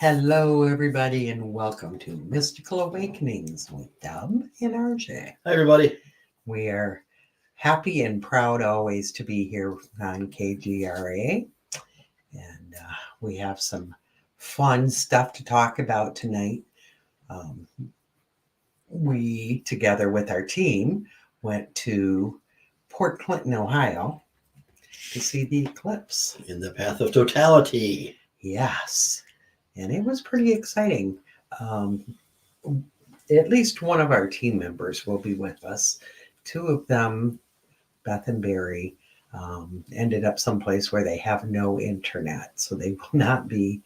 Hello, everybody, and welcome to Mystical Awakenings with Deb and Arjay. Hi, everybody. We are happy and proud always to be here on KGRA, and we have some fun stuff to talk about tonight. We, together with our team, went to Port Clinton, Ohio, to see the eclipse. In the path of totality. Yes. And it was pretty exciting. At least one of our team members will be with us. Two of them, Beth and Barry, ended up someplace where they have no internet. So they will not be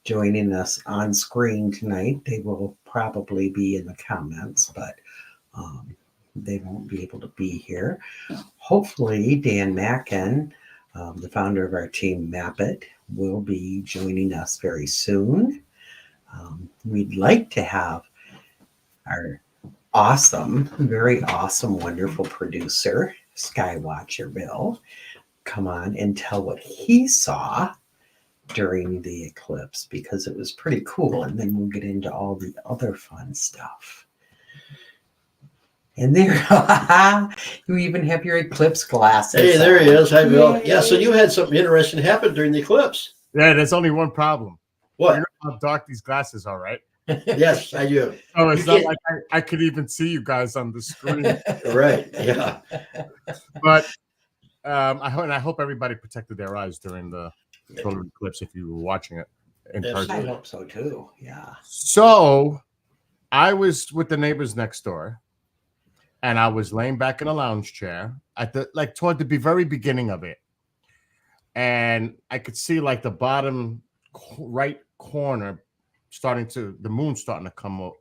joining us on screen tonight. They will probably be in the comments, but they won't be able to be here. Hopefully, Dan Mackin, the founder of our team, M.A.P.I.T, will be joining us very soon. We'd like to have our very awesome, wonderful producer, Skywatcher Bill, come on and tell what he saw during the eclipse, because it was pretty cool. And then we'll get into all the other fun stuff. And there, you even have your eclipse glasses. Hey, there he is. Hi, Bill. Yeah, so you had something interesting happen during the eclipse. Yeah, there's only one problem. What? You know how dark these glasses are, right? Yes, I do. Oh, it's not like I could even see you guys on the screen. Right, yeah. But I hope everybody protected their eyes during the total eclipse if you were watching it in person. I hope so, too. Yeah. So I was with the neighbors next door, and I was laying back in a lounge chair toward the very beginning of it. And I could see like the bottom right corner the moon starting to come up,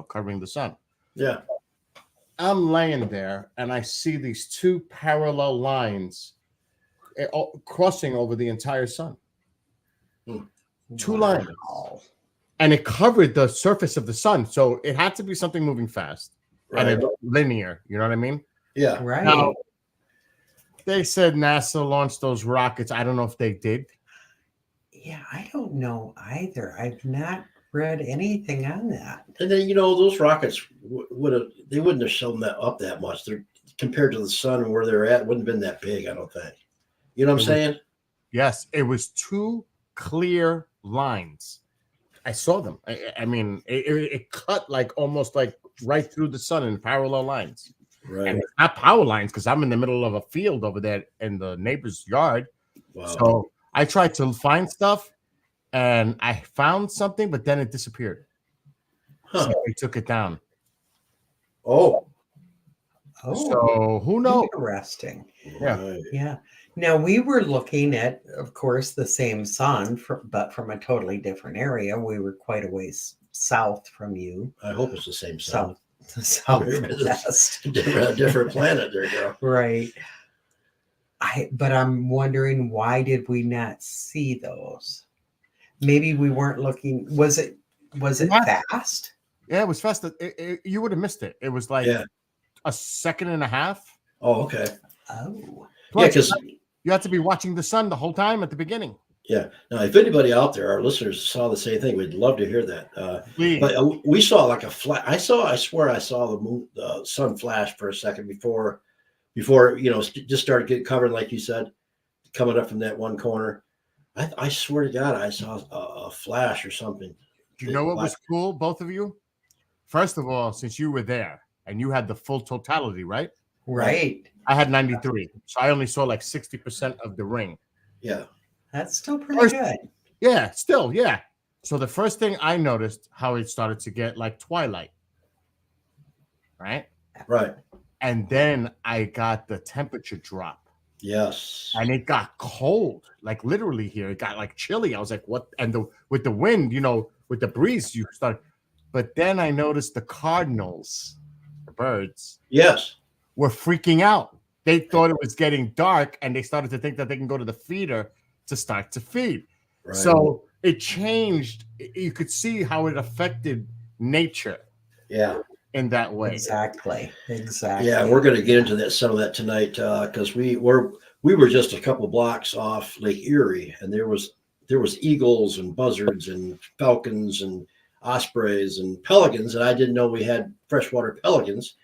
covering the sun. Yeah. I'm laying there and I see these two parallel lines crossing over the entire sun. Two lines. And it covered the surface of the sun. So it had to be something moving fast. Right. And it linear, you know what I mean? Yeah. Right. Now, they said NASA launched those rockets. I don't know if they did. Yeah, I don't know either. I've not read anything on that. And then, those rockets wouldn't have shown that up that much. They're compared to the sun and where they're at, it wouldn't have been that big, I don't think. You know what I'm saying? Yes, it was two clear lines. I saw them. I mean, it cut almost right through the sun in parallel lines. Right. And it's not power lines because I'm in the middle of a field over there in the neighbor's yard. Wow. So I tried to find stuff and I found something, but then it disappeared. So we took it down. Oh. So who knows? Interesting. Yeah. Right. Yeah. Now, we were looking at, of course, the same sun, but from a totally different area. We were quite a ways south from you. I hope it's the same sun. Southwest. Different planet there, girl. Right. But I'm wondering, why did we not see those? Maybe we weren't looking. Was it fast? Yeah, it was fast. You would have missed it. It was like a second and a half. Oh, okay. Oh. Yeah, because you have to be watching the sun the whole time at the beginning. Yeah. Now, if anybody out there, our listeners, saw the same thing, we'd love to hear that. Please. But we saw like a flash. I swear I saw the sun flash for a second before just started getting covered, like you said, coming up from that one corner. I swear to God, I saw a flash or something. Do you know what was cool, both of you? First of all, since you were there and you had the full totality, right? Right. I had 93, so I only saw 60% of the ring. Yeah. That's still pretty good. Yeah, still, yeah. So the first thing I noticed, how it started to get like twilight, right? Right. And then I got the temperature drop. Yes. And it got cold, literally here. It got chilly. I was like, what? And with the wind, with the breeze, you start. But then I noticed the cardinals, the birds, yes, were freaking out. They thought it was getting dark and they started to think that they can go to the feeder to start to feed. Right. So it changed. You could see how it affected nature. Yeah. In that way. Exactly. Yeah, we're going to get into some of that tonight because we were just a couple blocks off Lake Erie, and there was there was eagles and buzzards and falcons and ospreys and pelicans, and I didn't know we had freshwater pelicans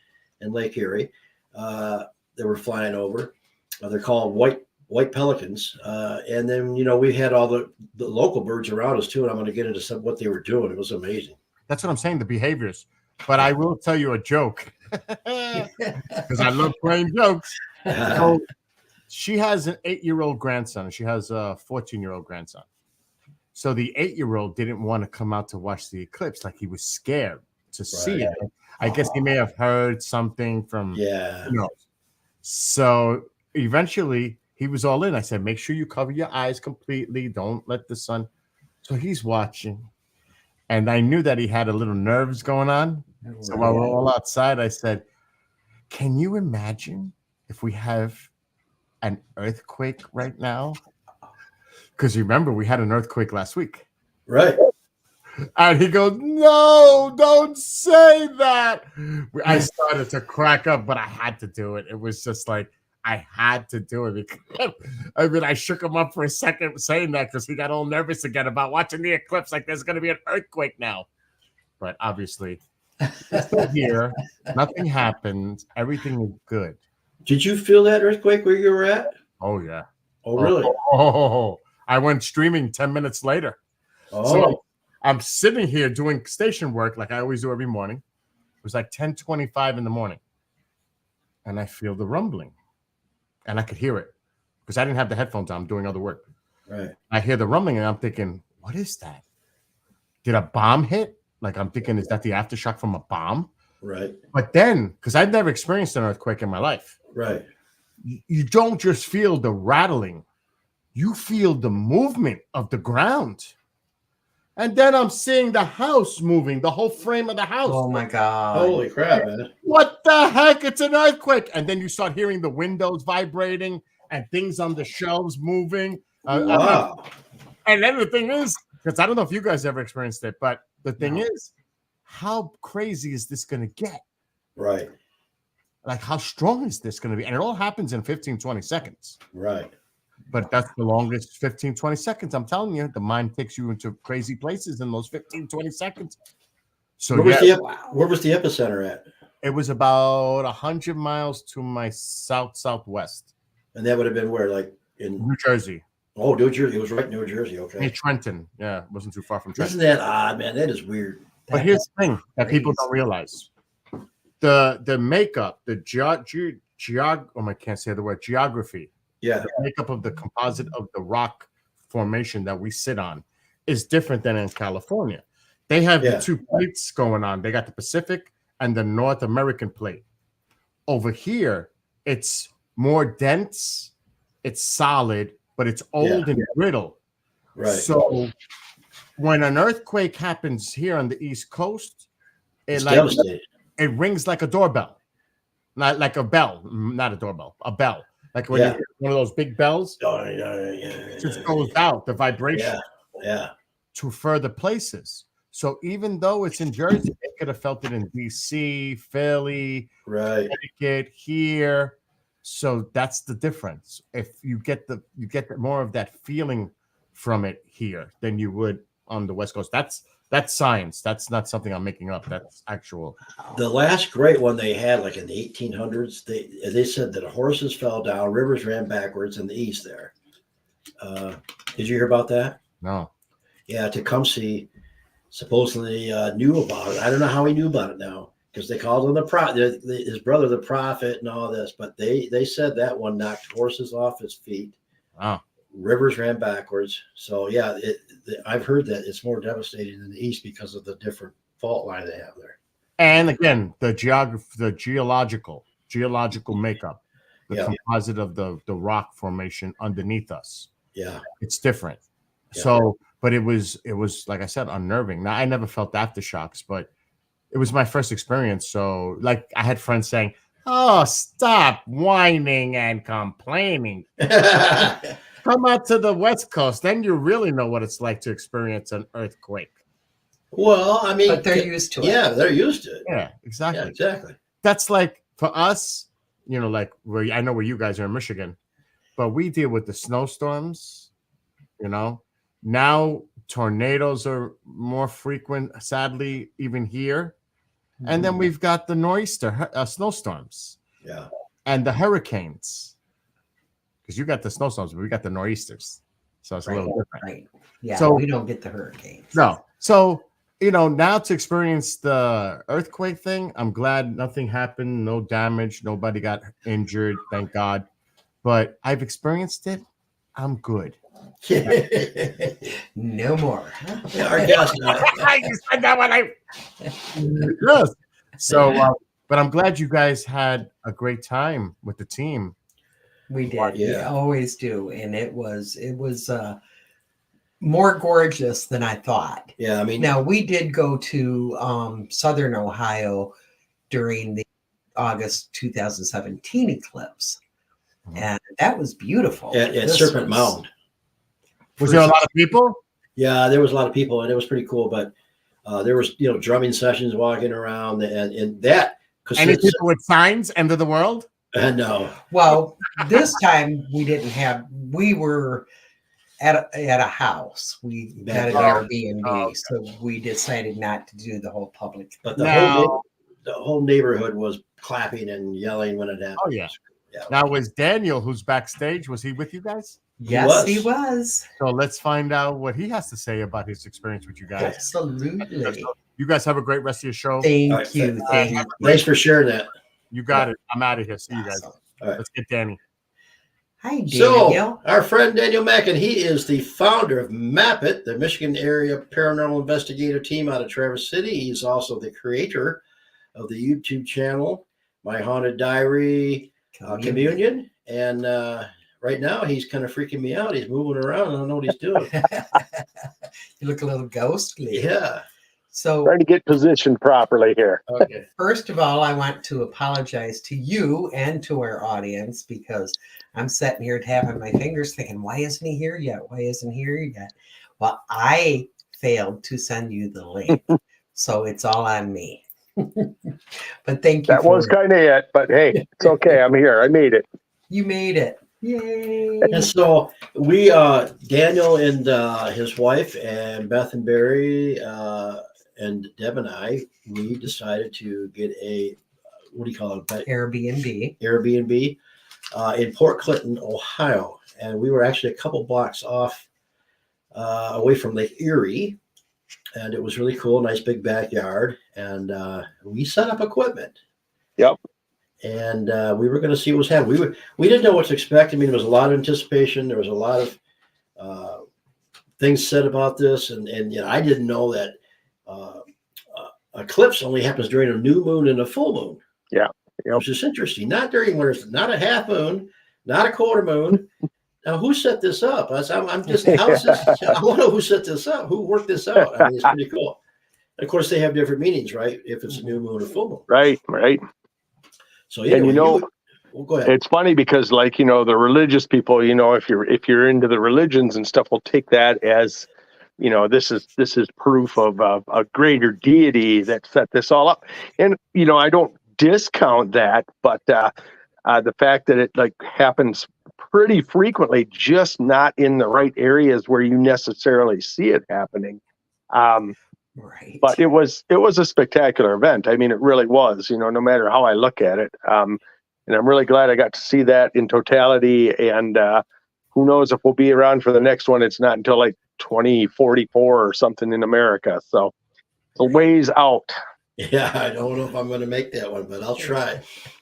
in Lake Erie. They were flying over. They're called white pelicans. And then, we had all the local birds around us too. And I'm going to get into what they were doing. It was amazing. That's what I'm saying, the behaviors. But I will tell you a joke because I love playing jokes. So she has an 8-year-old grandson. And she has a 14-year-old grandson. So the 8-year-old didn't want to come out to watch the eclipse. Like he was scared to see it. I guess he may have heard something from, So eventually he was all in. I said, make sure you cover your eyes completely. Don't let the sun. So he's watching. And I knew that he had a little nerves going on. So while we're all outside, I said, can you imagine if we have an earthquake right now? Because remember, we had an earthquake last week. Right. And he goes, no, don't say that. I started to crack up, but I had to do it. It was just like, I had to do it. Because, I shook him up for a second saying that because he got all nervous again about watching the eclipse. Like there's going to be an earthquake now. But obviously, it's still here. Nothing happened. Everything is good. Did you feel that earthquake where you were at? Oh, yeah. Oh, really? I went streaming 10 minutes later. Oh. So I'm sitting here doing station work like I always do every morning. It was like 10:25 in the morning. And I feel the rumbling. And I could hear it because I didn't have the headphones on. I'm doing other work. Right. I hear the rumbling and I'm thinking, what is that? Did a bomb hit? Like I'm thinking, is that the aftershock from a bomb? Right. But then, because I've never experienced an earthquake in my life. Right. You don't just feel the rattling. You feel the movement of the ground. And then I'm seeing the house moving, the whole frame of the house. Oh, my God. Holy crap, man. What the heck? It's an earthquake. And then you start hearing the windows vibrating and things on the shelves moving. Wow. And then the thing is, because I don't know if you guys ever experienced it, but the thing is, how crazy is this going to get? Right. Like, how strong is this going to be? And it all happens in 15, 20 seconds. Right. But that's the longest 15, 20 seconds. I'm telling you, the mind takes you into crazy places in those 15, 20 seconds. So where was the epicenter at? It was about 100 miles to my southwest. And that would have been where, like in New Jersey. Oh, New Jersey. It was right in New Jersey. Okay. Hey, Trenton. Yeah, it wasn't too far from Trenton. Isn't that odd, man? That is weird. But here's the thing that people don't realize. The makeup, the I can't say the word geography. Yeah. The makeup of the composite of the rock formation that we sit on is different than in California. They have the two plates going on. They got the Pacific and the North American plate. Over here, it's more dense, it's solid, but it's old and brittle. Right. So when an earthquake happens here on the East Coast, it's devastating. It rings like a doorbell. Not like a bell, not a doorbell, a bell. Like when you hear one of those big bells, it just goes out, the vibration to further places. So even though it's in Jersey, they could have felt it in DC, Philly, Connecticut, here. So that's the difference. If you get more of that feeling from it here than you would on the West Coast. That's science. That's not something I'm making up. That's actual. The last great one they had, like in the 1800s, they said that horses fell down, rivers ran backwards in the east there. Did you hear about that? No. Yeah, Tecumseh supposedly knew about it. I don't know how he knew about it now because they called him his brother the prophet and all this. But they said that one knocked horses off his feet. Wow. Rivers ran backwards. So yeah, I've heard that it's more devastating in the east because of the different fault line they have there. And again, the geological makeup, the composite of the rock formation underneath us. Yeah, it's different. Yeah. So, but it was like I said, unnerving. Now I never felt aftershocks, but it was my first experience. So, like I had friends saying, "Oh, stop whining and complaining." Come out to the West Coast, then you really know what it's like to experience an earthquake. Well, I mean, but they're used to it. Yeah, they're used to it. Yeah, exactly. Yeah, exactly. That's like for us, like I know where you guys are in Michigan, but we deal with the snowstorms, Now tornadoes are more frequent, sadly, even here. And then we've got the nor'easter snowstorms. Yeah. And the hurricanes. Because you got the snowstorms, but we got the nor'easters. So it's a little different. Right. Yeah. So we don't get the hurricanes. No. So, now to experience the earthquake thing, I'm glad nothing happened, no damage, nobody got injured, thank God. But I've experienced it. I'm good. No more. Our guest. You said that when Yes. So, but I'm glad you guys had a great time with the team. We did. Yeah. We always do. And it was more gorgeous than I thought. Yeah, I mean, Now we did go to Southern Ohio during the August 2017 eclipse, and that was beautiful. at Serpent Mound. Was there a lot of people? Yeah, there was a lot of people, and it was pretty cool. But there was, drumming sessions walking around, and that. Any people with signs, end of the world? No. Well, this time we didn't have. We were at a house. We had an Airbnb, so we decided not to do the whole public. But the whole neighborhood was clapping and yelling when it happened. Oh yeah. Now was Daniel, who's backstage, was he with you guys? Yes, he was. So let's find out what he has to say about his experience with you guys. Absolutely. You guys have a great rest of your show. Thank you. Thank you. Thanks for sharing that. You got it. I'm out of here. See you guys. Awesome. All right. Let's get Danny. Hi, Daniel. So, our friend Daniel Mackin, he is the founder of M.A.P.I.T, the Michigan Area Paranormal Investigative Team out of Traverse City. He's also the creator of the YouTube channel, My Haunted Diary, Communion. And right now, he's kind of freaking me out. He's moving around. I don't know what he's doing. You look a little ghostly. Yeah. So, trying to get positioned properly here. Okay. first of all, I want to apologize to you and to our audience because I'm sitting here tapping my fingers thinking, why isn't he here yet? Why isn't he here yet? Well, I failed to send you the link. So it's all on me. But thank you. That was kind of it, but hey, it's okay. I'm here. I made it. You made it. Yay. And so we, Daniel and his wife and Beth and Barry and Deb and I, we decided to get a, what do you call it? Airbnb in Port Clinton, Ohio. And we were actually a couple blocks off away from Lake Erie. And it was really cool, nice big backyard. And we set up equipment. Yep. And we were going to see what was happening. We didn't know what to expect. I mean, there was a lot of anticipation. There was a lot of things said about this. And I didn't know that eclipse only happens during a new moon and a full moon. Yeah. Yep. Which is interesting. Not during when it's not a half moon, not a quarter moon. Now, who set this up? I'm just, how is this? I want to know who set this up, who worked this out. I mean, it's pretty cool. And of course, they have different meanings, right? If it's a new moon or full moon. Right. So, anyway, and well, go ahead. It's funny because, like, the religious people, if you're into the religions and stuff, will take that as, this is proof of a greater deity that set this all up. And I don't discount that, but the fact that it happens pretty frequently, just not in the right areas where you necessarily see it happening. Right. But it was a spectacular event. I mean, it really was, no matter how I look at it. And I'm really glad I got to see that in totality. And who knows if we'll be around for the next one. It's not until 2044 or something in America. So it's a ways out. Yeah, I don't know if I'm going to make that one, but I'll try.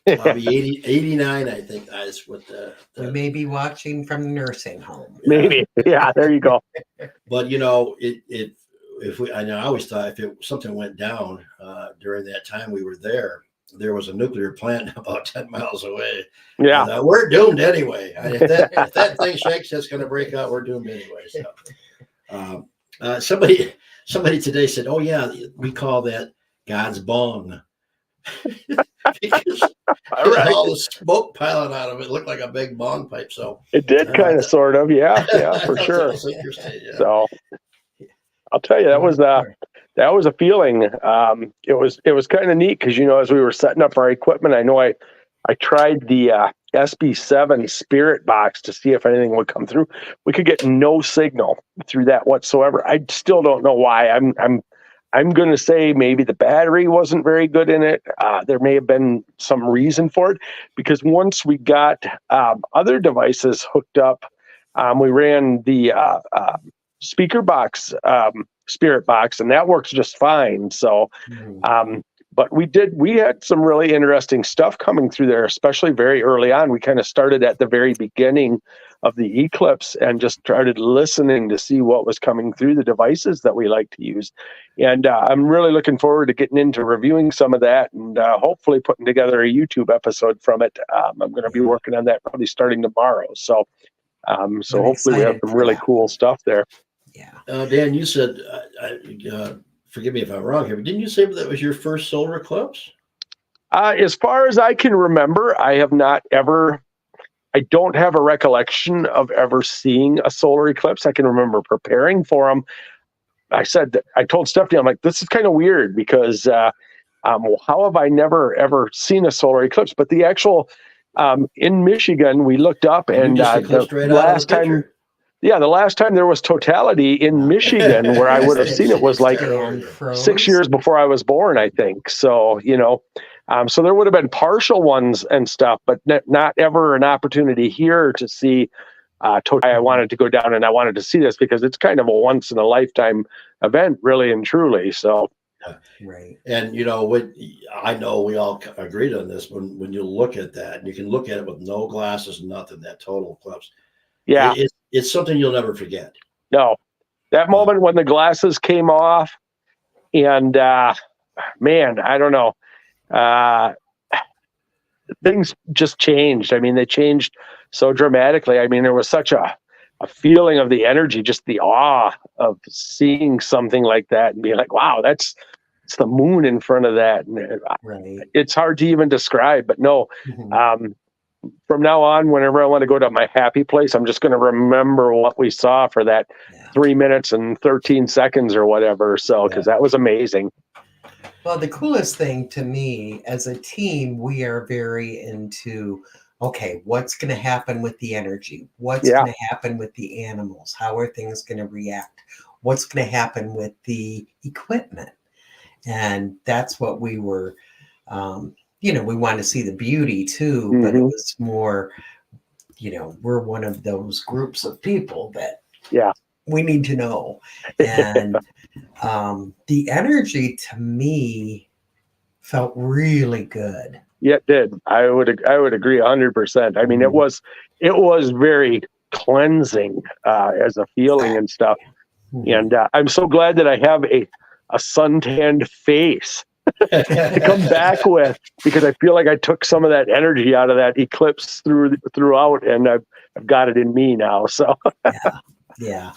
I'll be 89, I think. That's what we may be watching from the nursing home. Maybe. Yeah, there you go. But I always thought if something went down during that time we were there was a nuclear plant about 10 miles away. Yeah. And, we're doomed anyway. If that thing shakes, it's going to break out. We're doomed anyway. So, somebody today said, "Oh yeah, we call that God's bong." Because all the smoke piling out of it looked like a big bong pipe. So it did kind of, sort of, yeah, for sure. Yeah. So I'll tell you, that was a feeling. It was kind of neat because as we were setting up our equipment, I know I tried the SB7 spirit box to see if anything would come through. We could get no signal through that whatsoever. I still don't know why. I'm going to say maybe the battery wasn't very good in it. There may have been some reason for it, because once we got other devices hooked up, we ran the speaker box, spirit box, and that works just fine. So, but we had some really interesting stuff coming through there, especially very early on. We kind of started at the very beginning of the Eclipse and just started listening to see what was coming through the devices that we like to use. And I'm really looking forward to getting into reviewing some of that and hopefully putting together a YouTube episode from it. I'm going to be working on that probably starting tomorrow. So, hopefully we have some really cool stuff there. Yeah. Dan, you said, forgive me if I'm wrong here, but didn't you say that was your first solar eclipse? As far as I can remember, I don't have a recollection of ever seeing a solar eclipse. I can remember preparing for them. I told Stephanie, I'm like, this is kind of weird because how have I never ever seen a solar eclipse? But the actual in Michigan, we looked up and the last time there was totality in Michigan where I would have seen it was like 6 years before I was born, I think. So, so there would have been partial ones and stuff, but not ever an opportunity here to see totality. I wanted to go down and I wanted to see this because it's kind of a once in a lifetime event, really and truly. So, right. And what I know we all agreed on this when you look at that, and you can look at it with no glasses, nothing, that total eclipse. Yeah. It's something you'll never forget. No, that moment when the glasses came off and man, I don't know. Things just changed. I mean, they changed so dramatically. I mean, there was such a feeling of the energy, just the awe of seeing something like that and being like, wow, it's the moon in front of that. And it's hard to even describe, but no, from now on, whenever I want to go to my happy place, I'm just going to remember what we saw for that 3 minutes and 13 seconds or whatever. So, because that was amazing. Well, the coolest thing to me as a team, we are very into, okay, what's going to happen with the energy? What's going to happen with the animals? How are things going to react? What's going to happen with the equipment? And that's what we were, we want to see the beauty too, but it was more, we're one of those groups of people that we need to know. And the energy to me felt really good. Yeah, it did. I would agree 100%. I mean, it was very cleansing as a feeling and stuff. And I'm so glad that I have a suntanned face to come back with, because I feel like I took some of that energy out of that eclipse throughout, and I've got it in me now. So yeah.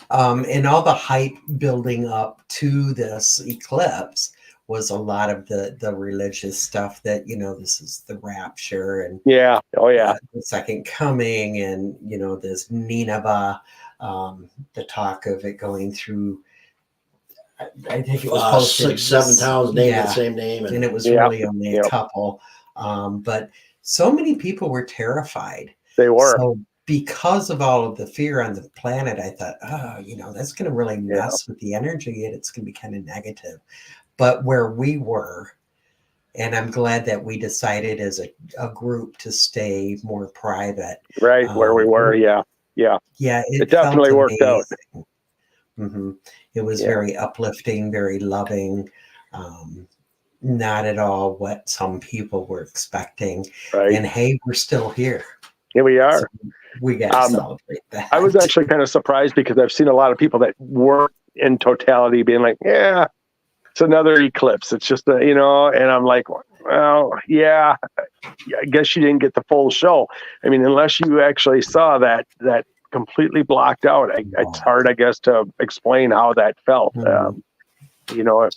And all the hype building up to this eclipse was a lot of the religious stuff that, this is the rapture and the second coming, and this Nineveh, the talk of it going through. I think it was 6-7 towns named the same name, and it was really only a couple. But so many people were terrified. They were. So because of all of the fear on the planet, I thought, that's going to really mess with the energy, and it's going to be kind of negative. But where we were, and I'm glad that we decided as a group to stay more private. Right, where we were, Yeah, it definitely worked out. It was very uplifting, very loving. Not at all what some people were expecting. Right. And hey, we're still here. Here we are. So we got to celebrate that. I was actually kind of surprised because I've seen a lot of people that weren't in totality being like, yeah, it's another eclipse. It's just and I'm like, well, yeah, I guess you didn't get the full show. I mean, unless you actually saw that completely blocked out, it's hard, I guess, to explain how that felt,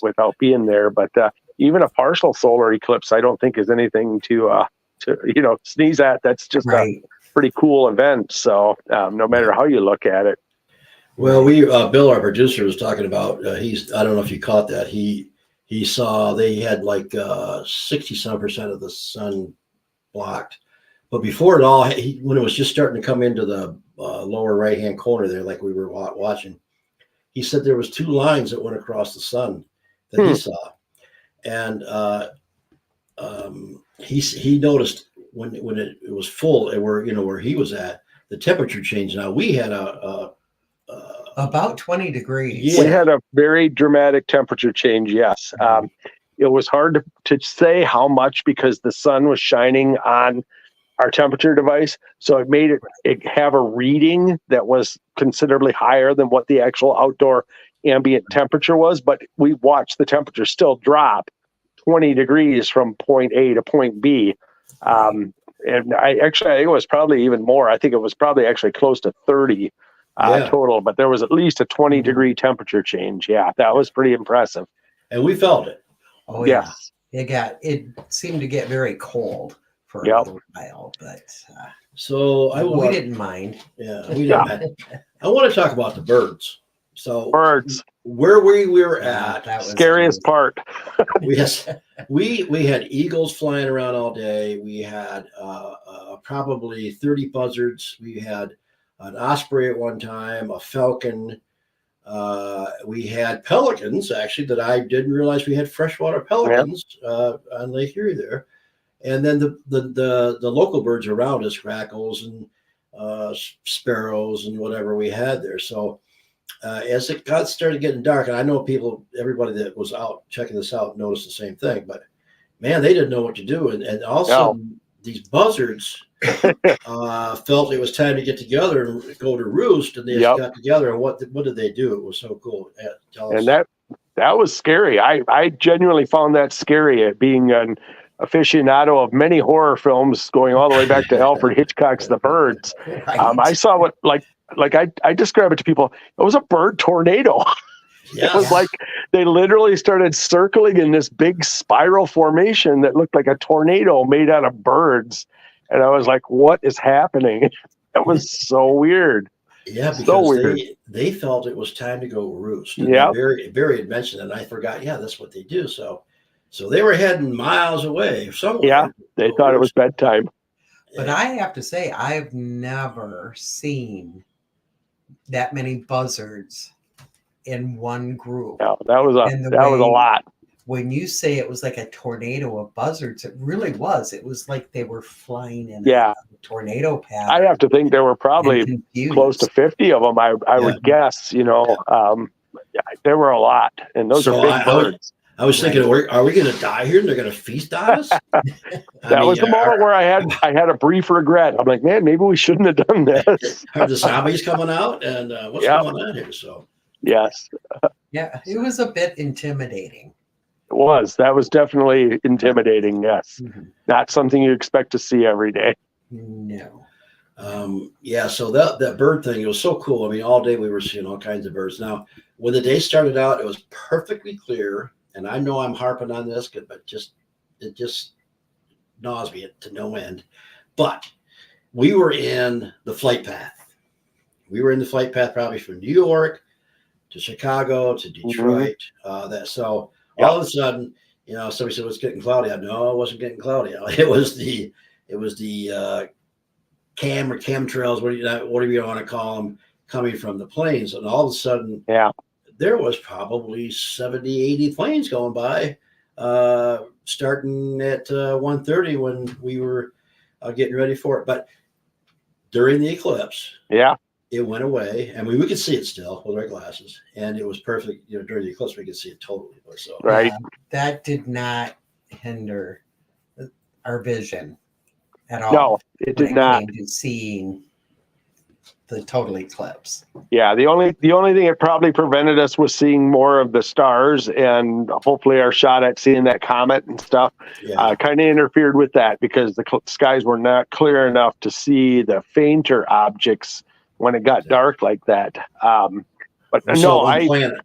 without being there. But even a partial solar eclipse, I don't think is anything to sneeze at. That's just a pretty cool event. So no matter how you look at it. Well, Bill, our producer, was talking about, I don't know if you caught that. He saw they had like 60% of the sun blocked. But before it all, when it was just starting to come into the lower right-hand corner there, like we were watching, he said there was 2 lines that went across the sun that he saw. And he noticed when it was full, and where he was at, the temperature changed. Now we had about 20 degrees. Yeah. We had a very dramatic temperature change. Yes. It was hard to say how much because the sun was shining on our temperature device. So it made it have a reading that was considerably higher than what the actual outdoor ambient temperature was. But we watched the temperature still drop 20 degrees from point A to point B. And I think it was probably even more. I think it was probably actually close to 30 total, but there was at least a 20 degree temperature change. Yeah, that was pretty impressive. And we felt it. Oh yeah, it seemed to get very cold for a little while, but we didn't mind. Yeah, we didn't mind. I want to talk about the birds. So birds, where we were at, that was scariest part. we had eagles flying around all day. We had probably 30 buzzards. We had an osprey at one time, a falcon. We had pelicans, actually, that I didn't realize we had freshwater pelicans on Lake Erie there. And then the local birds around us, grackles and sparrows and whatever we had there. So as it started getting dark, and I know everybody that was out checking this out noticed the same thing, but man, they didn't know what to do. And all of a sudden, these buzzards felt it was time to get together and go to roost, and they just got together. And what did they do? It was so cool. And that was scary. I genuinely found that scary, being an aficionado of many horror films going all the way back to Alfred Hitchcock's The Birds. Right. I saw what I describe it to people. It was a bird tornado. Yeah. It was like they literally started circling in this big spiral formation that looked like a tornado made out of birds. And I was like, what is happening? That was so weird. Yeah, because so weird. They felt it was time to go roost. Yeah. Barry had mentioned it, and I forgot, that's what they do. So they were heading miles away somewhere. Yeah, they thought it was bedtime. But I have to say, I've never seen that many buzzards in one group. No, that was a lot. When you say it was like a tornado of buzzards, it really was. It was like they were flying in a tornado path. I have to think there were probably close to 50 of them. I would guess. There were a lot, and those are big birds. I was thinking, are we going to die here and they're going to feast on us? That was the moment where I had a brief regret. I'm like, man, maybe we shouldn't have done this. Are the zombies coming out? And what's going on here? So yes. Yeah, it was a bit intimidating. It was. That was definitely intimidating, yes. Mm-hmm. Not something you expect to see every day. No. So that bird thing, it was so cool. I mean, all day we were seeing all kinds of birds. Now, when the day started out, it was perfectly clear. And I know I'm harping on this, but it just gnaws me to no end. But we were in the flight path. We were in the flight path probably from New York to Chicago to Detroit. Mm-hmm. All of a sudden, somebody said, "It's getting cloudy." No, it wasn't getting cloudy. It was the chemtrails, whatever you want to call them, coming from the planes. And all of a sudden, there was probably 70, 80 planes going by, starting at 1:30 when we were getting ready for it. But during the eclipse, it went away. I mean, we could see it still with our glasses, and it was perfect. During the eclipse, we could see it totally. So right, that did not hinder our vision at all. No, it did not. Came to seeing the total eclipse. Yeah, the only thing it probably prevented us was seeing more of the stars, and hopefully our shot at seeing that comet and stuff kind of interfered with that, because the skies were not clear enough to see the fainter objects when it got dark like that. But we saw one planet.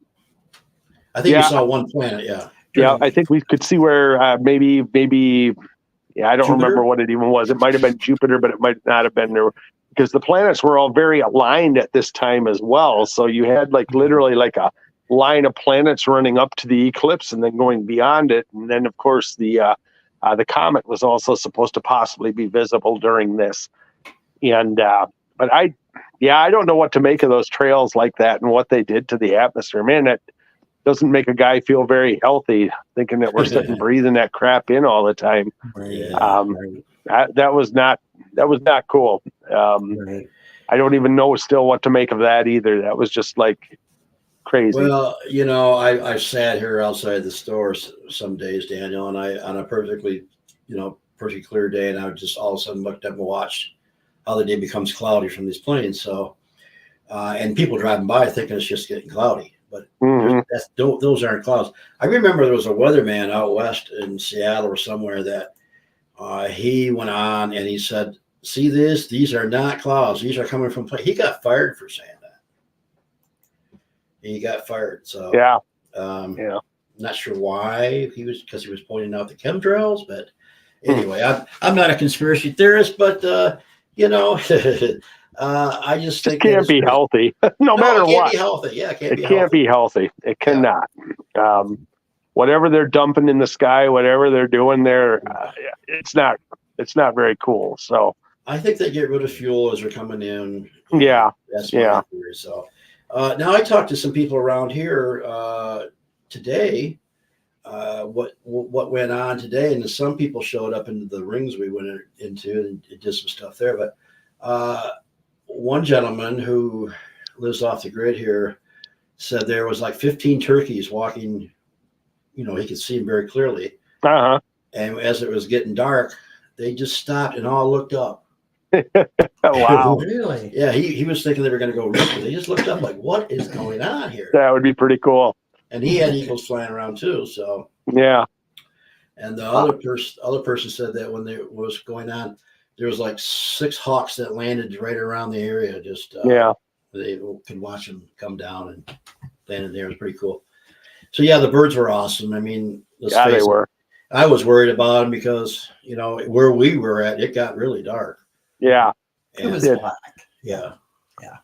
I think we saw one planet. Yeah, I think we could see where maybe. I don't remember what it even was. It might have been Jupiter, but it might not have been there, because the planets were all very aligned at this time as well. So you had literally a line of planets running up to the eclipse and then going beyond it. And then, of course, the The comet was also supposed to possibly be visible during this. And but I don't know what to make of those trails like that and what they did to the atmosphere. Man, that doesn't make a guy feel very healthy, thinking that we're sitting breathing that crap in all the time. That was not cool. I don't even know still what to make of that either. That was just like crazy. Well, I've sat here outside the store some days, Daniel, and on a perfectly clear day, and I just all of a sudden looked up and watched how the day becomes cloudy from these planes. So, and people driving by thinking it's just getting cloudy, but those aren't clouds. I remember there was a weatherman out west in Seattle or somewhere that he went on and he said, "See this? These are not clouds. These are coming from planes." He got fired for saying that. He got fired. So not sure why because he was pointing out the chemtrails, but anyway, I'm not a conspiracy theorist, but I just think it can't be healthy. no matter what. It can't be healthy. Yeah, it can't be healthy. It cannot. Whatever they're dumping in the sky, whatever they're doing there, it's not very cool. So I think they get rid of fuel as they're coming in. That's my theory. So now I talked to some people around here today. What went on today, and some people showed up into the rings we went into and did some stuff there. But one gentleman who lives off the grid here said there was like 15 turkeys walking. He could see them very clearly. And as it was getting dark, they just stopped and all looked up. Wow. Really? Yeah, he was thinking they were going to go roost, but they just looked up like, what is going on here? That would be pretty cool. And he had eagles flying around too. So yeah. And the other person said that when there was going on, there was like 6 hawks that landed right around the area. Just they could watch them come down and land in there. It was pretty cool. So yeah, the birds were awesome. I mean, they were. I was worried about them because where we were at, it got really dark. Yeah, it was black. Yeah,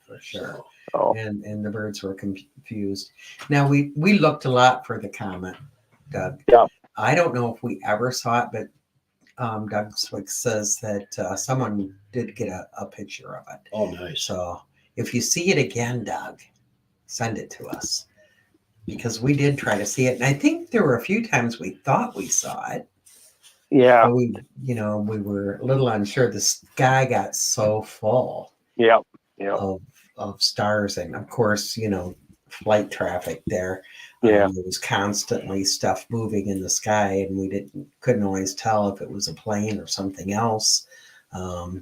for sure. So, and the birds were confused. Now we looked a lot for the comet, Doug. Yeah. I don't know if we ever saw it, but Doug Swick says that someone did get a picture of it. Oh, nice. So if you see it again, Doug, send it to us. Because we did try to see it. And I think there were a few times we thought we saw it. Yeah. But we were a little unsure. The sky got so full of stars. And of course, flight traffic there. Yeah. There was constantly stuff moving in the sky, and we couldn't always tell if it was a plane or something else. I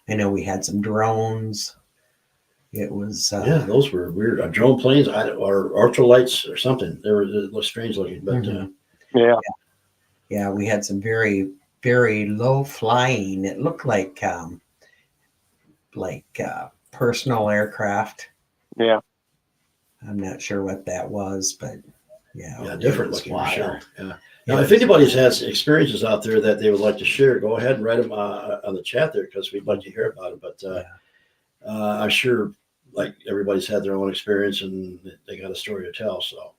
know we had some drones. It was those were weird. Drone planes or ultralights or something. They were strange looking, but we had some very, very low flying. It looked like personal aircraft. Yeah, I'm not sure what that was, but different looking for sure. Yeah. Now, if anybody's has experiences out there that they would like to share, go ahead and write them on the chat there because we'd like to hear about it. But I'm sure, like everybody's had their own experience and they got a story to tell. So,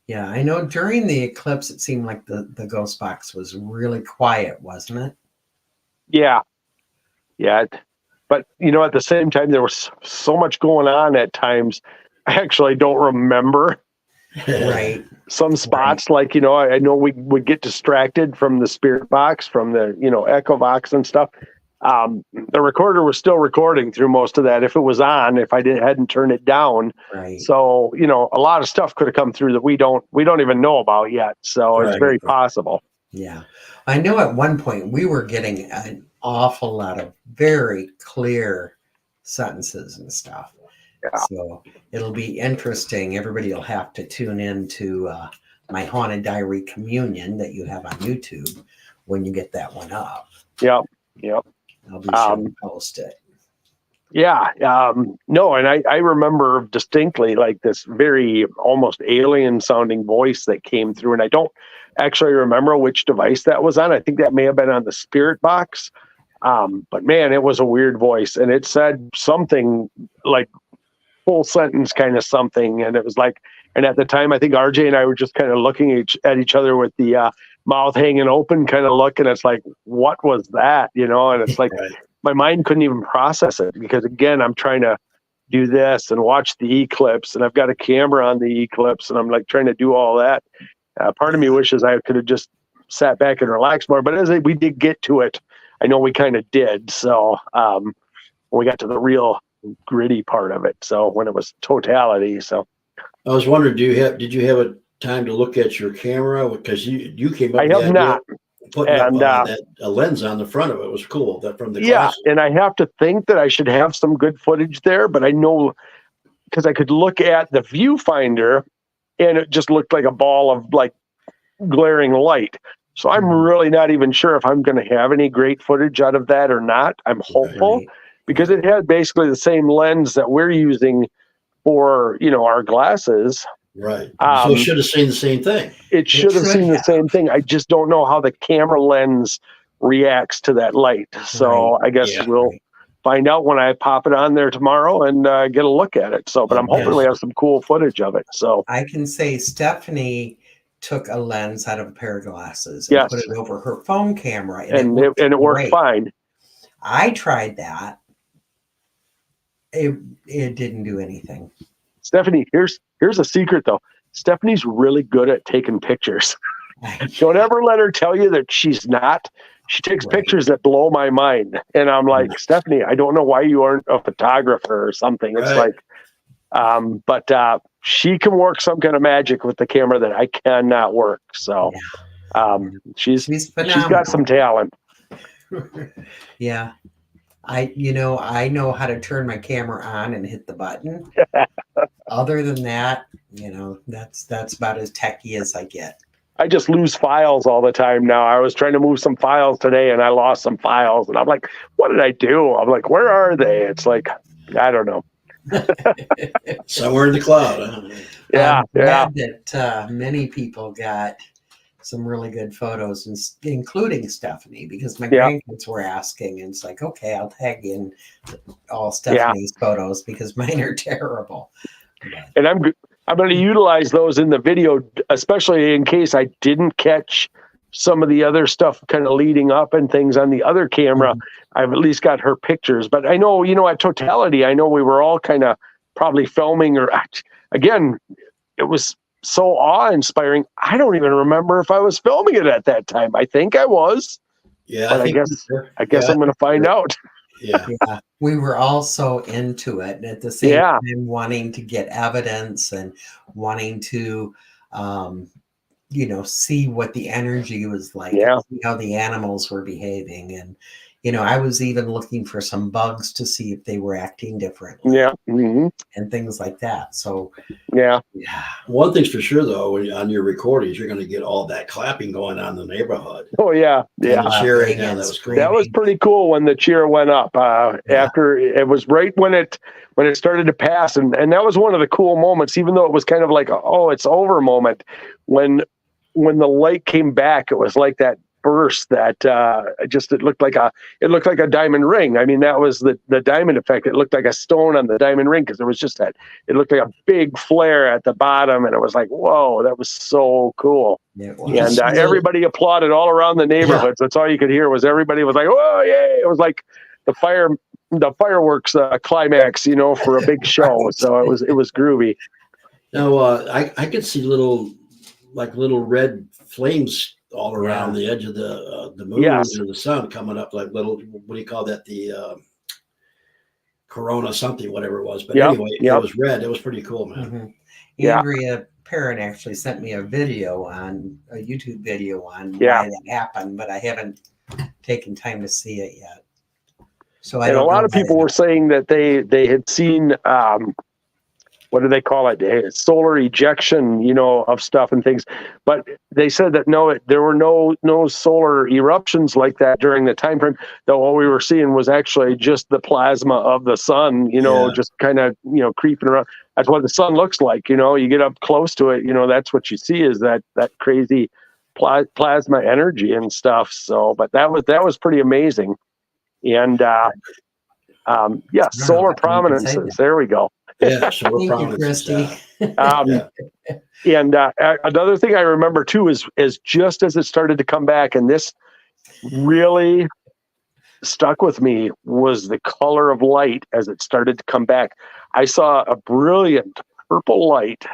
yeah, I know during the eclipse, it seemed like the ghost box was really quiet, wasn't it? Yeah. But at the same time, there was so much going on at times. I actually don't remember. Right. Some spots, like, I know we would get distracted from the spirit box, from the, echo box and stuff. The recorder was still recording through most of that if it was on, if I hadn't turned it down. Right. So, a lot of stuff could have come through that we don't even know about yet. So it's very possible. Yeah. I know at one point we were getting an awful lot of very clear sentences and stuff. Yeah. So it'll be interesting. Everybody will have to tune in to my Haunted Diary Communion that you have on YouTube when you get that one up. Yep. I'll be sure to post it. Yeah. No, and I remember distinctly like this very almost alien sounding voice that came through, and I don't actually remember which device that was on. I think that may have been on the spirit box. But man, it was a weird voice, and it said something like full sentence kind of something. And it was like, and at the time, I think RJ and I were just kind of looking at each other with the mouth hanging open, kind of looking. It's like, what was that? And it's like Right. my mind couldn't even process it because, again, I'm trying to do this and watch the eclipse, and I've got a camera on the eclipse, and I'm like trying to do all that. Part of me wishes I could have just sat back and relaxed more, but as we did get to it, I know we kind of did. So when we got to the real gritty part of it, so when it was totality. So I was wondering, did you have a time to look at your camera? Because you came up I with the have idea not. of putting And up a lens on the front of it. Was cool. That from the yeah, glass. and I have to think that I should have some good footage there, but I know because I could look at the viewfinder and it just looked like a ball of like glaring light. So I'm really not even sure if I'm going to have any great footage out of that or not. I'm hopeful Right. because it had basically the same lens that we're using for, our glasses. Right. So it should have seen the same thing. It should have seen the same thing. I just don't know how the camera lens reacts to that light. So I guess we'll find out when I pop it on there tomorrow and get a look at it. So, but I'm hoping we have some cool footage of it. So I can say Stephanie took a lens out of a pair of glasses and put it over her phone camera, and it worked fine. I tried that. It didn't do anything. Stephanie, here's a secret though. Stephanie's really good at taking pictures. Don't ever let her tell you that she's not. She takes pictures that blow my mind. And I'm like, Stephanie, I don't know why you aren't a photographer or something. It's like, but she can work some kind of magic with the camera that I cannot work. So she's got some talent. Yeah. I know how to turn my camera on and hit the button. Other than that, that's about as techy as I get. I just lose files all the time now. I was trying to move some files today and I lost some files and I'm like, what did I do? I'm like, where are they? It's like, I don't know. Somewhere in the cloud. Huh? I'm glad that many people got some really good photos, including Stephanie, because my grandkids were asking, and it's like, okay, I'll tag in all Stephanie's photos because mine are terrible. And I'm going to utilize those in the video, especially in case I didn't catch some of the other stuff kind of leading up and things on the other camera. I've at least got her pictures, but I know, at totality, I know we were all kind of probably filming, or again, it was so awe-inspiring. I don't even remember if I was filming it at that time. I think I was. Yeah, but I guess I'm going to find out. Yeah. We were all so into it, and at the same time wanting to get evidence and wanting to see what the energy was like, see how the animals were behaving. And I was even looking for some bugs to see if they were acting differently. And things like that. So one thing's for sure though, on your recordings, you're going to get all that clapping going on in the neighborhood. Oh yeah. Cheering, that was pretty cool when the cheer went up. After it was right when it started to pass, and that was one of the cool moments, even though it was kind of like it's over moment. When the light came back, it was like that burst that it looked like a diamond ring. I mean, that was the diamond effect. It looked like a stone on the diamond ring because it was just it looked like a big flare at the bottom, and it was like, whoa, that was so cool. And everybody applauded all around the neighborhoods. That's all you could hear was everybody was like, whoa, yay. It was like the fireworks climax, for a big show. So it was groovy. Now I could see little red flames all around the edge of the moon or the sun coming up like little, what do you call that? The Corona something, whatever it was. But anyway, it was red. It was pretty cool, man. Area Paranormal actually sent me a YouTube video on why that happened, but I haven't taken time to see it yet. So a lot of people were saying that they had seen what do they call it? Solar ejection, of stuff and things. But they said that no, there were no solar eruptions like that during the time frame. Though all we were seeing was actually just the plasma of the sun, just kind of, creeping around. That's what the sun looks like. You get up close to it, that's what you see is that crazy plasma energy and stuff. So, but that was pretty amazing. And solar prominences. There we go. Yeah, so we're Thank proud you, of you, Christy. Scott. Yeah. And another thing I remember too is just as it started to come back, and this really stuck with me, was the color of light as it started to come back. I saw a brilliant purple light.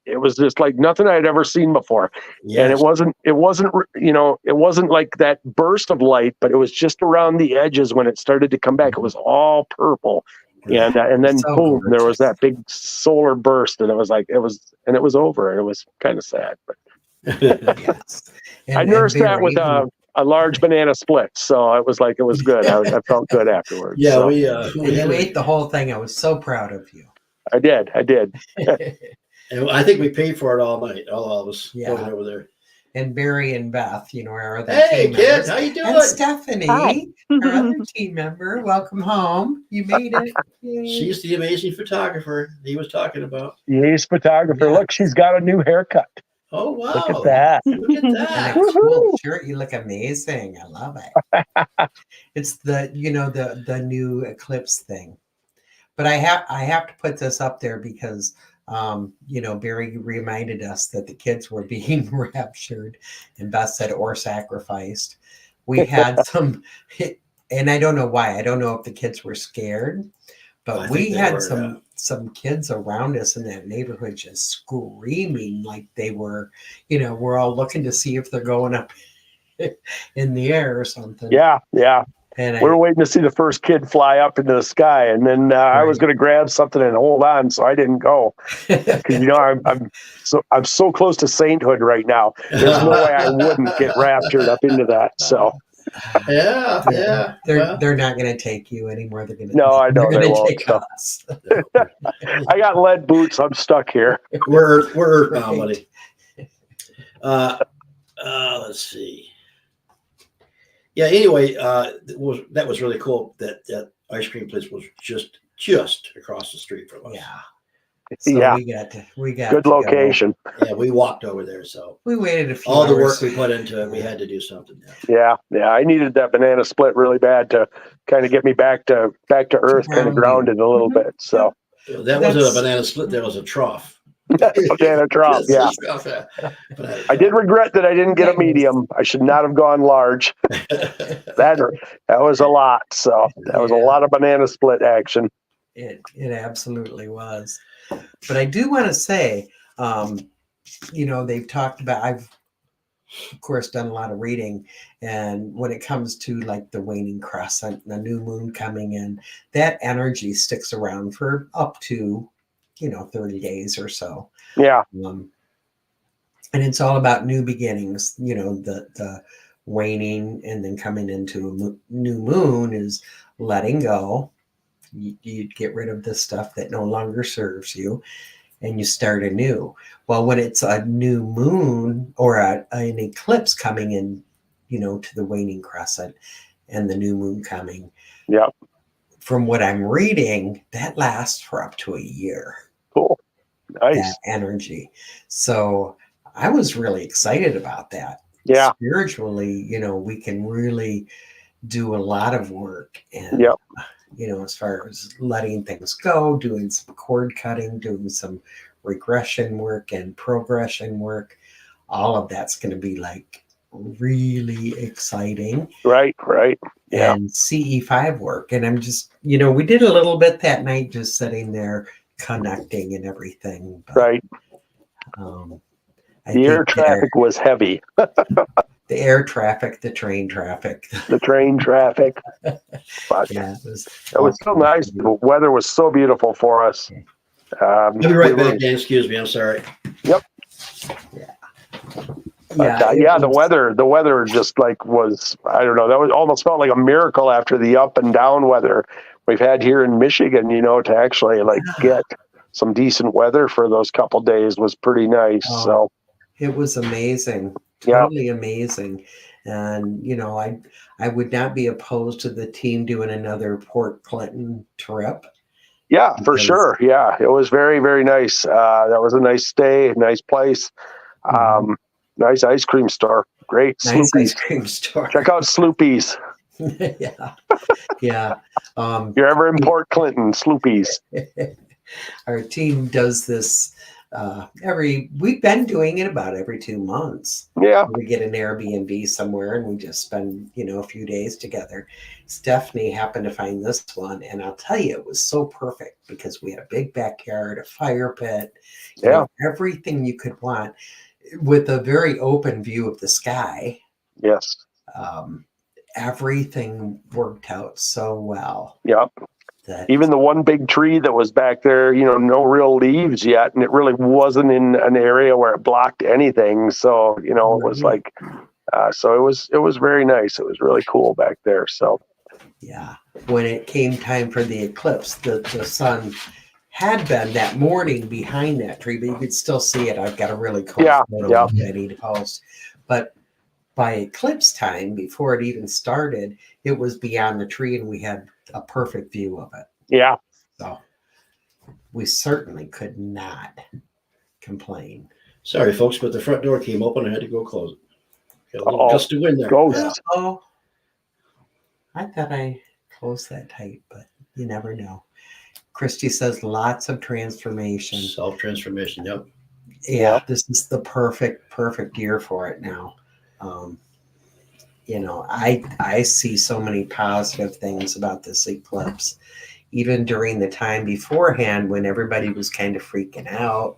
It was just like nothing I'd ever seen before. And Yes. it wasn't like that burst of light, but it was just around the edges when it started to come back. It was all purple. And then So boom, there was gorgeous. that big solar burst, and it was over. And it was kind of sad, but Yes. I nursed that with Barry, a large banana split, so it was good. I felt good afterwards. Yeah, so. we you ate the whole thing. I was so proud of you. I did. and I think we paid for it all night. All of us Yeah. going over there. And Barry and Beth, our other Hey, team kid, members. how you doing? And Stephanie, Hi. our other team member. Welcome home. You made it. Yay. She's the amazing photographer he was talking about. The ace photographer. Yeah. Look, she's got a new haircut. Oh wow! Look at that. Look at And that! that cool shirt. You look amazing. I love it. It's the the new Eclipse thing. But I have to put this up there because Barry reminded us that the kids were being raptured, and Beth said or sacrificed. We had some, and I don't know why. I don't know if the kids were scared, but I we think they had were, some kids around us in that neighborhood just screaming like they were, we're all looking to see if they're going up in the air or something. Yeah. And We're waiting to see the first kid fly up into the sky, and then I was going to grab something and hold on, so I didn't go because I'm so close to sainthood right now. There's no way I wouldn't get raptured up into that. So yeah. They're not going to take you anymore. They're going to no, I know they won't. take So. us. I got lead boots. I'm stuck here. We're earthbound, buddy. Let's see. Yeah. Anyway, that was really cool. That ice cream place was just across the street from us. Yeah. So Yeah. we got Good to location. Yeah, we walked over there, so we waited a few all the hours. work we put into it, we had to do something. Yeah. I needed that banana split really bad to kind of get me back to earth, kind of grounded a little bit. So That wasn't a banana split. That was a trough. banana drop. Yeah. I did regret that I didn't get a medium. I should not have gone large. That was a lot. So that was a lot of banana split action. It absolutely was. But I do want to say, they've talked about, I've of course done a lot of reading, and when it comes to like the waning crescent and the new moon coming in, that energy sticks around for up to 30 days or so. Yeah. And it's all about new beginnings. The waning and then coming into a new moon is letting go. You get rid of the stuff that no longer serves you, and you start anew. Well, when it's a new moon or an eclipse coming in, to the waning crescent and the new moon coming. Yeah. From what I'm reading, that lasts for up to a year. Cool. Nice. That energy. So I was really excited about that. Yeah. Spiritually, we can really do a lot of work. And, as far as letting things go, doing some cord cutting, doing some regression work and progression work, all of that's going to be like really exciting. Right. Yeah. And CE5 work. And I'm just, we did a little bit that night, just sitting there connecting and everything. But, right. The air traffic was heavy. The air traffic, the train traffic. The train traffic. But yeah, it was so nice. The weather was so beautiful for us. I'll be right back, Dan. Excuse me. I'm sorry. Yep. Yeah. The weather just was, I don't know, that was almost felt like a miracle after the up and down weather we've had here in Michigan, to actually get some decent weather for those couple days was pretty nice. So it was amazing. Totally amazing. And, I would not be opposed to the team doing another Port Clinton trip. Yeah, for sure. Yeah, it was very, very nice. That was a nice stay, nice place. Nice ice cream store. Great. Nice Sloopies. ice cream store. Check out Sloopies. Yeah. You're ever in Port Clinton, Sloopies. Our team does this we've been doing it about every 2 months. Yeah. We get an Airbnb somewhere and we just spend, a few days together. Stephanie happened to find this one, and I'll tell you, it was so perfect because we had a big backyard, a fire pit, everything you could want with a very open view of the sky. Yes. Everything worked out so well. Yep. Even the one big tree that was back there, no real leaves yet, and it really wasn't in an area where it blocked anything. So, it was like, so it was very nice. It was really cool back there. So, yeah, when it came time for the eclipse, the sun had been that morning behind that tree, but you could still see it. I've got a really cool photo that I need to post. But by eclipse time, before it even started, it was beyond the tree, and we had a perfect view of it. Yeah. So we certainly could not complain. Sorry, folks, but the front door came open. I had to go close it. Got a little gust of wind there. Ghosts. Oh, I thought I closed that tight, but you never know. Christy says lots of transformation. Self-transformation, yep. Yeah, this is the perfect year for it now. I see so many positive things about this eclipse, even during the time beforehand when everybody was kind of freaking out.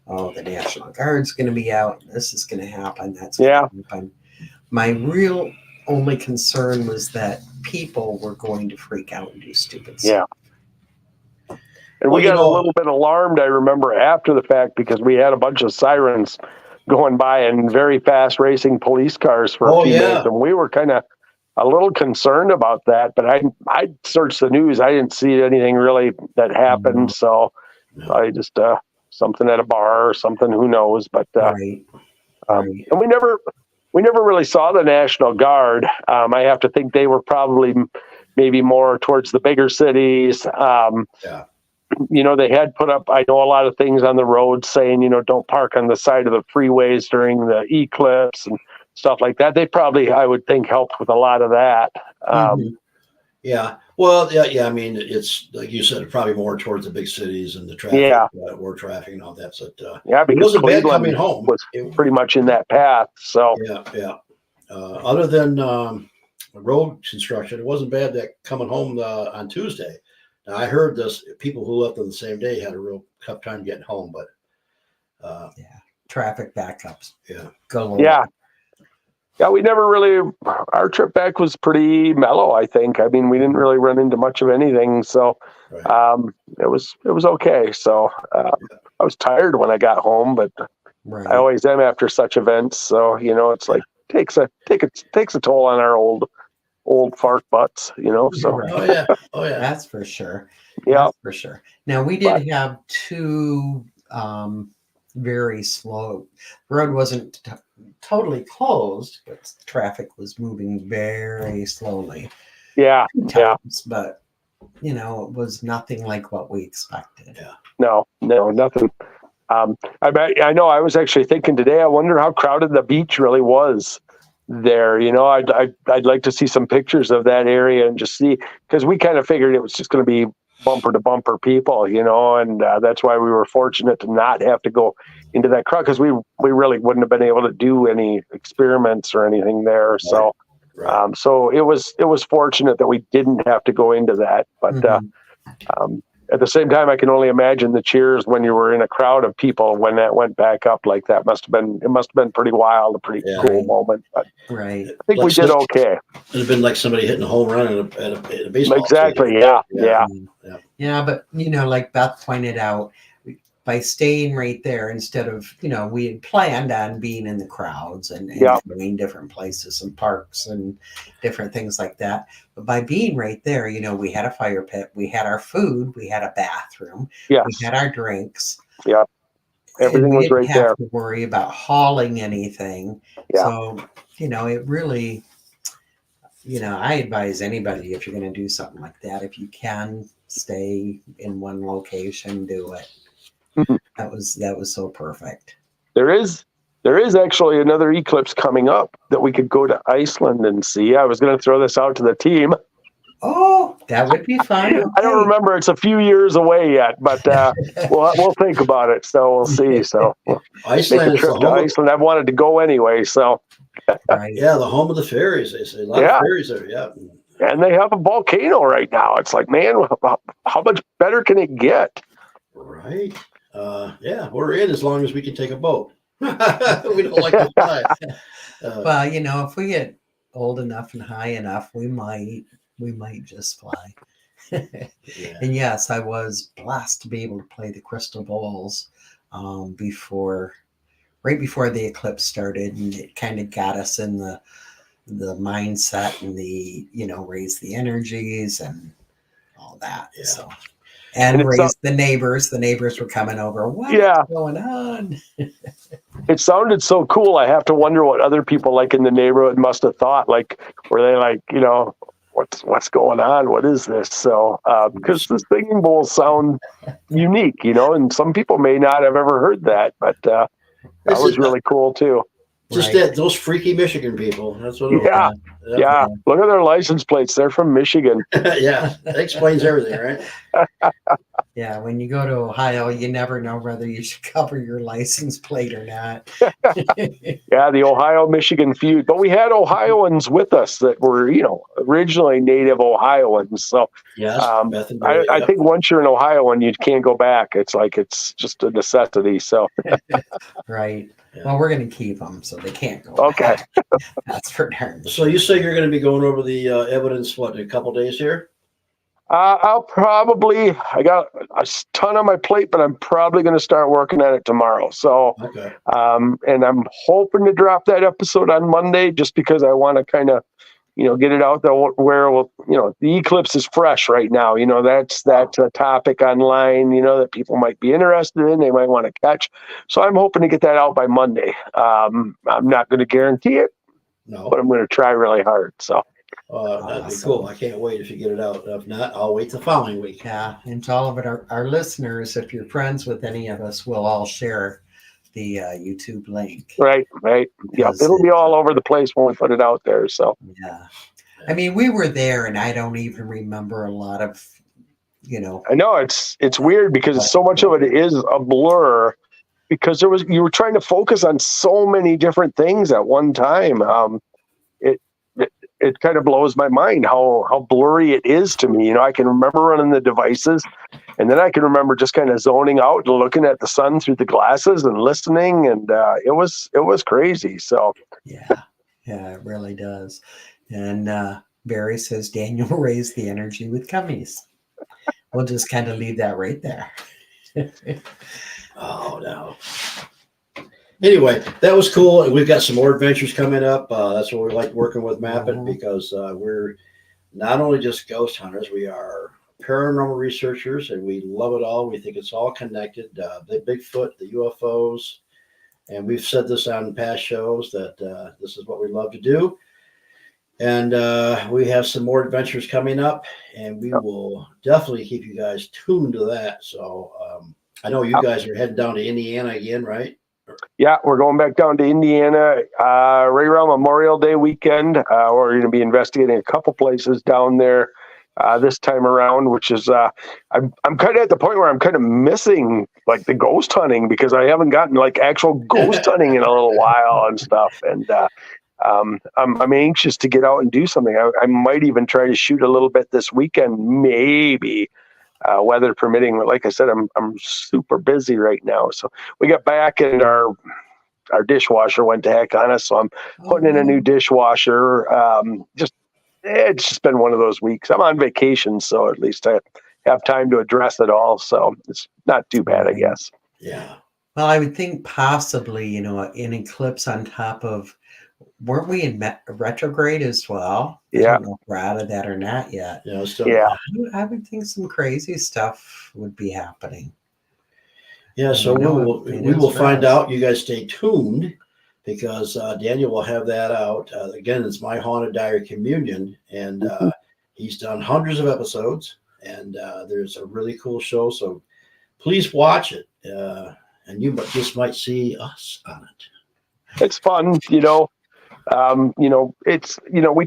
The National Guard's going to be out. This is going to happen. That's going to happen. My real only concern was that people were going to freak out and do stupid stuff. Yeah. And we got a little bit alarmed, I remember, after the fact, because we had a bunch of sirens going by and very fast racing police cars for a few minutes, and we were kind of a little concerned about that. But I searched the news, I didn't see anything really that happened. So I just something at a bar or something, who knows? But and we never really saw the National Guard. I have to think they were probably maybe more towards the bigger cities. They had put up, I know, a lot of things on the road saying, don't park on the side of the freeways during the eclipse and stuff like that. They probably, I would think, helped with a lot of that. Yeah. Well, yeah. I mean, it's like you said, probably more towards the big cities and the traffic, war traffic and all that. So, because it wasn't bad Cleveland coming home. Was pretty much in that path. So yeah. Other than road construction, it wasn't bad that coming home on Tuesday. Now, I heard this, people who left on the same day had a real tough time getting home, but traffic backups. Yeah. Yeah, we never really, our trip back was pretty mellow, I think. I mean, we didn't really run into much of anything. So it was okay. So I was tired when I got home, but I always am after such events. So, it's like takes a toll on our old fart butts, so. Oh yeah. That's for sure. Yeah. That's for sure. Now, we did have two very slow, the road wasn't totally closed, but traffic was moving very slowly. Yeah. But, it was nothing like what we expected. Yeah. No, nothing. I know I was actually thinking today, I wonder how crowded the beach really was there. I'd like to see some pictures of that area and just see, because we kind of figured it was just going to be bumper to bumper people, and that's why we were fortunate to not have to go into that crowd, because we really wouldn't have been able to do any experiments or anything there. So so it was fortunate that we didn't have to go into that. But at the same time, I can only imagine the cheers when you were in a crowd of people when that went back up like that. It must have been pretty wild, a pretty cool moment. But I think we did okay. It'd have been like somebody hitting a home run at a baseball. Exactly. Stadium. Yeah, but like Beth pointed out, by staying right there, instead of, we had planned on being in the crowds and going different places and parks and different things like that. But by being right there, we had a fire pit, we had our food, we had a bathroom, we had our drinks. Yeah. Everything was right there. We didn't have to worry about hauling anything. Yeah. So, it really, I advise anybody, if you're going to do something like that, if you can stay in one location, do it. That was so perfect. There is actually another eclipse coming up that we could go to Iceland and see. I was going to throw this out to the team. Oh, that would be fun. I don't remember. It's a few years away yet, but we'll think about it. So we'll see. So we'll make Iceland a is the trip to home. Iceland. I've wanted to go anyway. So Right. Yeah, the home of the fairies. They say a lot of fairies there. Yeah. and they have a volcano right now. It's like, man, how much better can it get? Right. Yeah, we're in as long as we can take a boat. We don't like to fly. Well, if we get old enough and high enough, we might just fly. Yeah. And yes, I was blessed to be able to play the crystal bowls right before the eclipse started, and it kind of got us in the mindset and the raise the energies and all that. Yeah. So and raise the neighbors. The neighbors were coming over. What's going on? It sounded so cool. I have to wonder what other people like in the neighborhood must have thought. Like, were they like, what's going on? What is this? So, because the singing bowls sound unique, and some people may not have ever heard that, but that was really cool too. Just that those freaky Michigan people. That's what. Yeah. Look at their license plates. They're from Michigan. Yeah, that explains everything, right? Yeah, when you go to Ohio, you never know whether you should cover your license plate or not. Yeah, the Ohio-Michigan feud. But we had Ohioans with us that were, originally native Ohioans. So yes, Beth and Barry, I think once you're an Ohioan, you can't go back. It's like it's just a necessity. So right. Yeah. Well, we're going to keep them so they can't go okay. back. That's for darn. So you say you're going to be going over the evidence, in a couple days here? I got a ton on my plate, but I'm probably going to start working on it tomorrow. So, Okay. And I'm hoping to drop that episode on Monday just because I want to kind of, get it out there where, the eclipse is fresh right now. That's a topic online, that people might be interested in. They might want to catch. So I'm hoping to get that out by Monday. I'm not going to guarantee it, but I'm going to try really hard. So. That'd be cool. I can't wait if you get it out. If not, I'll wait the following week. Yeah, and to all of our listeners, if you're friends with any of us, we'll all share the YouTube link. Right. Yeah, it'll be all over the place when we put it out there. So yeah, I mean, we were there, and I don't even remember a lot of, I know it's weird because so much of it is a blur because you were trying to focus on so many different things at one time. It kind of blows my mind how blurry it is to me. I can remember running the devices, and then I can remember just kind of zoning out and looking at the sun through the glasses and listening, and it was crazy. So yeah, it really does. And Barry says Daniel raised the energy with gummies. We'll just kind of leave that right there. Oh no. Anyway, that was cool. And we've got some more adventures coming up. That's what we like working with M.A.P.I.T because we're not only just ghost hunters, we are paranormal researchers, and we love it all. We think it's all connected. The Bigfoot, the UFOs, and we've said this on past shows that this is what we love to do. And we have some more adventures coming up, and we will definitely keep you guys tuned to that. So I know you guys are heading down to Indiana again, right? Yeah, we're going back down to Indiana right around Memorial Day weekend. We're going to be investigating a couple places down there this time around, which is I'm kind of at the point where I'm kind of missing like the ghost hunting because I haven't gotten like actual ghost hunting in a little while and stuff. And I'm anxious to get out and do something. I might even try to shoot a little bit this weekend, maybe. Weather permitting, like I said, I'm super busy right now. So we got back and our dishwasher went to heck on us. So I'm putting in a new dishwasher. It's just been one of those weeks. I'm on vacation, so at least I have time to address it all. So it's not too bad, I guess. Yeah. Well, I would think possibly, an eclipse on top of. Weren't we in retrograde as well? Yeah. I don't know if we're out of that or not yet. Yeah. I would think some crazy stuff would be happening. Yeah, so we will find out. You guys stay tuned because Daniel will have that out. Again, it's My Haunted Diary Communion, and he's done hundreds of episodes, and there's a really cool show. So please watch it, and you just might see us on it. It's fun, It's we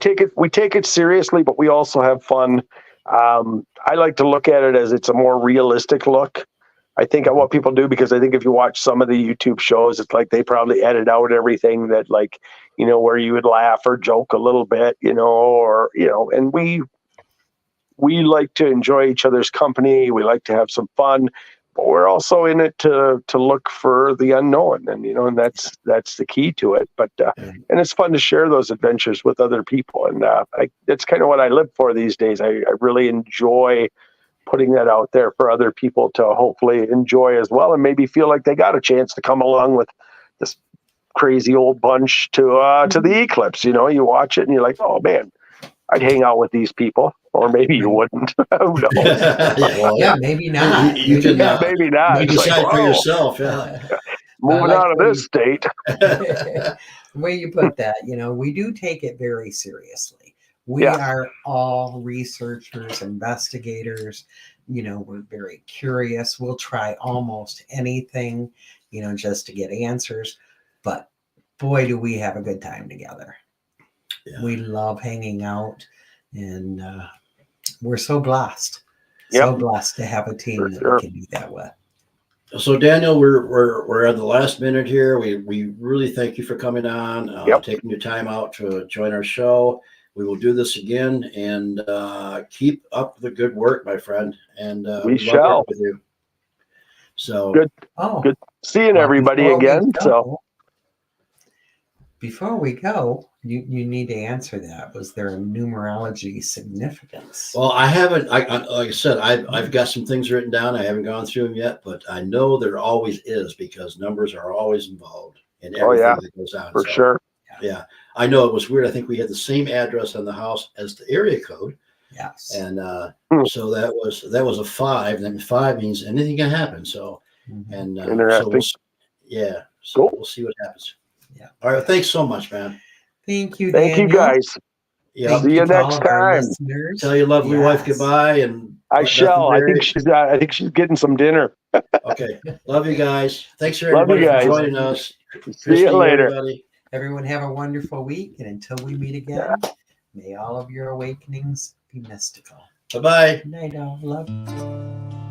take it seriously, but we also have fun. I like to look at it as it's a more realistic look. I think at what people do, because I think if you watch some of the YouTube shows, it's like they probably edit out everything that, like, where you would laugh or joke a little bit, and we like to enjoy each other's company. We like to have some fun, but we're also in it to look for the unknown, and that's the key to it. But and it's fun to share those adventures with other people, and that's kind of what I live for these days. I really enjoy putting that out there for other people to hopefully enjoy as well, and maybe feel like they got a chance to come along with this crazy old bunch to the Eclipse. You watch it and you're like, oh man, I'd hang out with these people. Or maybe you wouldn't. Who knows? Yeah, maybe not. You can maybe not. You decide for yourself. Yeah. Moving out of this state. The way you put that, we do take it very seriously. We are all researchers, investigators. We're very curious. We'll try almost anything, just to get answers. But boy, do we have a good time together. Yeah. We love hanging out, and we're so blessed. Yep. So blessed to have a team we can do that with. So Daniel, we're at the last minute here. We really thank you for coming on, taking your time out to join our show. We will do this again, and keep up the good work, my friend. And we shall. With you. So good. Good seeing everybody again. So before we go, you need to answer that. Was there a numerology significance? Well, I haven't. Like I said, I've got some things written down. I haven't gone through them yet, but I know there always is, because numbers are always involved in everything that goes on. For sure. Yeah, I know it was weird. I think we had the same address on the house as the area code. Yes. And so that was a 5. And 5 means anything can happen. So, and so cool. We'll see what happens. Yeah. All right. Thanks so much, man. Thank you. Thank you, guys. Yeah. See you next time. Tell your lovely wife goodbye, and I shall. I think she's getting some dinner. Okay. Love you guys. Thanks for everybody for joining us. See you later. Everybody. Everyone have a wonderful week, and until we meet again, may all of your awakenings be mystical. Bye-bye. Good night, all. Love.